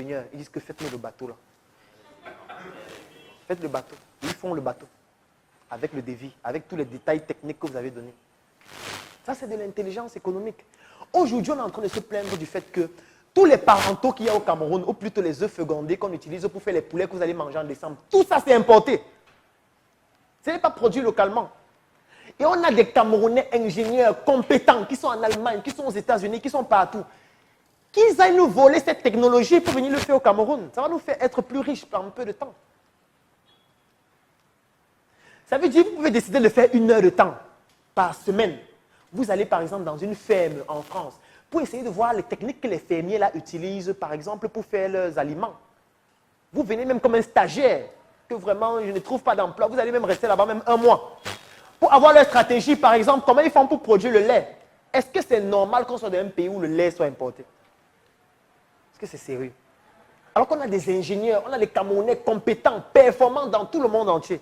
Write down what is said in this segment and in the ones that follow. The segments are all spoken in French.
ingénieurs. Ils disent que faites-nous le bateau là. Faites le bateau. Ils font le bateau. Avec le devis, avec tous les détails techniques que vous avez donnés. Ça, c'est de l'intelligence économique. Aujourd'hui, on est en train de se plaindre du fait que tous les parentaux qu'il y a au Cameroun, ou plutôt les œufs fécondés qu'on utilise pour faire les poulets que vous allez manger en décembre, tout ça, c'est importé. Ce n'est pas produit localement. Et on a des Camerounais ingénieurs compétents qui sont en Allemagne, qui sont aux États-Unis, qui sont partout. Qu'ils aillent nous voler cette technologie pour venir le faire au Cameroun. Ça va nous faire être plus riches par un peu de temps. Ça veut dire que vous pouvez décider de faire 1 heure de temps par semaine. Vous allez par exemple dans une ferme en France pour essayer de voir les techniques que les fermiers là utilisent par exemple pour faire leurs aliments. Vous venez même comme un stagiaire que vraiment je ne trouve pas d'emploi. Vous allez même rester là-bas même 1 mois. Pour avoir leur stratégie par exemple, comment ils font pour produire le lait. Est-ce que c'est normal qu'on soit dans un pays où le lait soit importé? Est-ce que c'est sérieux? Alors qu'on a des ingénieurs, on a des Camerounais compétents, performants dans tout le monde entier.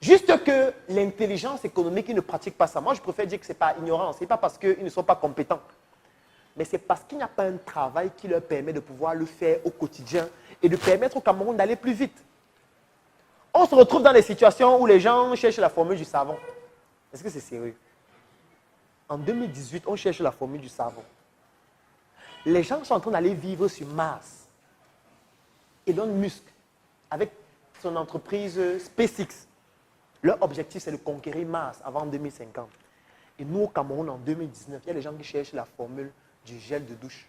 Juste que l'intelligence économique, ils ne pratiquent pas ça. Moi, je préfère dire que ce n'est pas ignorance, ce n'est pas parce qu'ils ne sont pas compétents. Mais c'est parce qu'il n'y a pas un travail qui leur permet de pouvoir le faire au quotidien et de permettre au Cameroun d'aller plus vite. On se retrouve dans des situations où les gens cherchent la formule du savon. Est-ce que c'est sérieux? En 2018, on cherche la formule du savon. Les gens sont en train d'aller vivre sur Mars. Elon Musk, avec son entreprise SpaceX, leur objectif, c'est de conquérir Mars avant 2050. Et nous, au Cameroun, en 2019, il y a des gens qui cherchent la formule du gel de douche.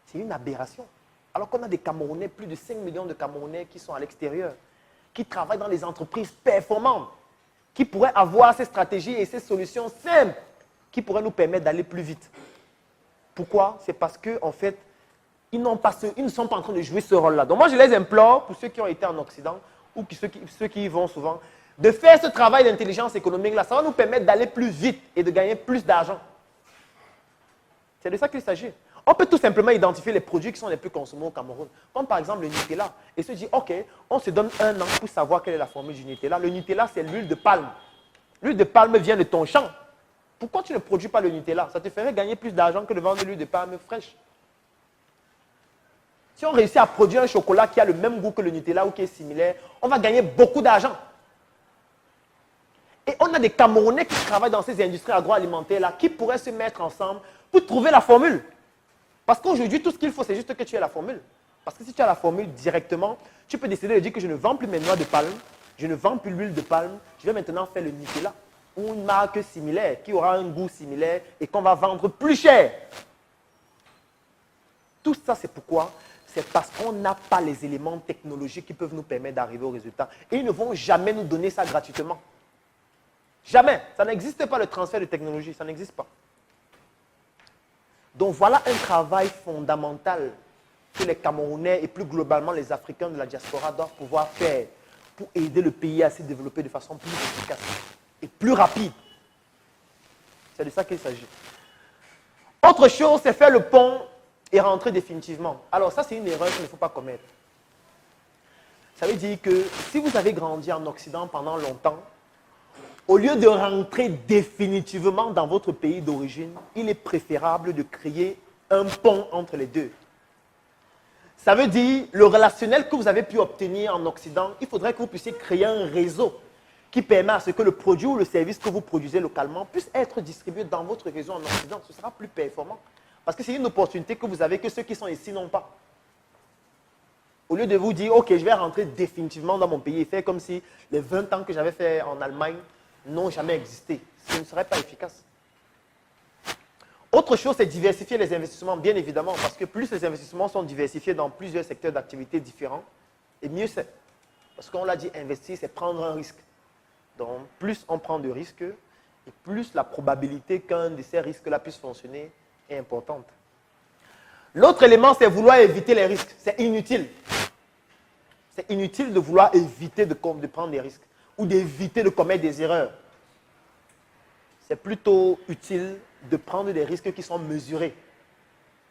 C'est une aberration. Alors qu'on a des Camerounais, plus de 5 millions de Camerounais qui sont à l'extérieur, qui travaillent dans des entreprises performantes, qui pourraient avoir ces stratégies et ces solutions simples qui pourraient nous permettre d'aller plus vite. Pourquoi? C'est parce qu'en fait, ils ne sont pas en train de jouer ce rôle-là. Donc moi, je les implore, pour ceux qui ont été en Occident, ou ceux qui y vont souvent, de faire ce travail d'intelligence économique-là. Ça va nous permettre d'aller plus vite et de gagner plus d'argent. C'est de ça qu'il s'agit. On peut tout simplement identifier les produits qui sont les plus consommés au Cameroun, comme par exemple le Nutella, et se dire, ok, on se donne 1 an pour savoir quelle est la formule du Nutella. Le Nutella, c'est l'huile de palme. L'huile de palme vient de ton champ. Pourquoi tu ne produis pas le Nutella? Ça te ferait gagner plus d'argent que de vendre l'huile de palme fraîche. Si on réussit à produire un chocolat qui a le même goût que le Nutella ou qui est similaire, on va gagner beaucoup d'argent. Et on a des Camerounais qui travaillent dans ces industries agroalimentaires-là qui pourraient se mettre ensemble pour trouver la formule. Parce qu'aujourd'hui, tout ce qu'il faut, c'est juste que tu aies la formule. Parce que si tu as la formule directement, tu peux décider de dire que je ne vends plus mes noix de palme, je ne vends plus l'huile de palme, je vais maintenant faire le Nutella ou une marque similaire qui aura un goût similaire et qu'on va vendre plus cher. Tout ça, c'est pourquoi? C'est parce qu'on n'a pas les éléments technologiques qui peuvent nous permettre d'arriver au résultat. Et ils ne vont jamais nous donner ça gratuitement. Jamais. Ça n'existe pas le transfert de technologie, ça n'existe pas. Donc voilà un travail fondamental que les Camerounais et plus globalement les Africains de la diaspora doivent pouvoir faire pour aider le pays à se développer de façon plus efficace et plus rapide. C'est de ça qu'il s'agit. Autre chose, c'est faire le pont et rentrer définitivement. Alors ça, c'est une erreur qu'il ne faut pas commettre. Ça veut dire que si vous avez grandi en Occident pendant longtemps, au lieu de rentrer définitivement dans votre pays d'origine, il est préférable de créer un pont entre les deux. Ça veut dire, le relationnel que vous avez pu obtenir en Occident, il faudrait que vous puissiez créer un réseau qui permet à ce que le produit ou le service que vous produisez localement puisse être distribué dans votre réseau en Occident. Ce sera plus performant. Parce que c'est une opportunité que vous avez que ceux qui sont ici n'ont pas. Au lieu de vous dire, ok, je vais rentrer définitivement dans mon pays et faire comme si les 20 ans que j'avais fait en Allemagne n'ont jamais existé. Ce ne serait pas efficace. Autre chose, c'est diversifier les investissements, bien évidemment, parce que plus les investissements sont diversifiés dans plusieurs secteurs d'activité différents, et mieux c'est. Parce qu'on l'a dit, investir, c'est prendre un risque. Donc, plus on prend de risques, et plus la probabilité qu'un de ces risques-là puisse fonctionner est importante. L'autre élément, c'est vouloir éviter les risques. C'est inutile. C'est inutile de vouloir éviter de prendre des risques ou d'éviter de commettre des erreurs. C'est plutôt utile de prendre des risques qui sont mesurés.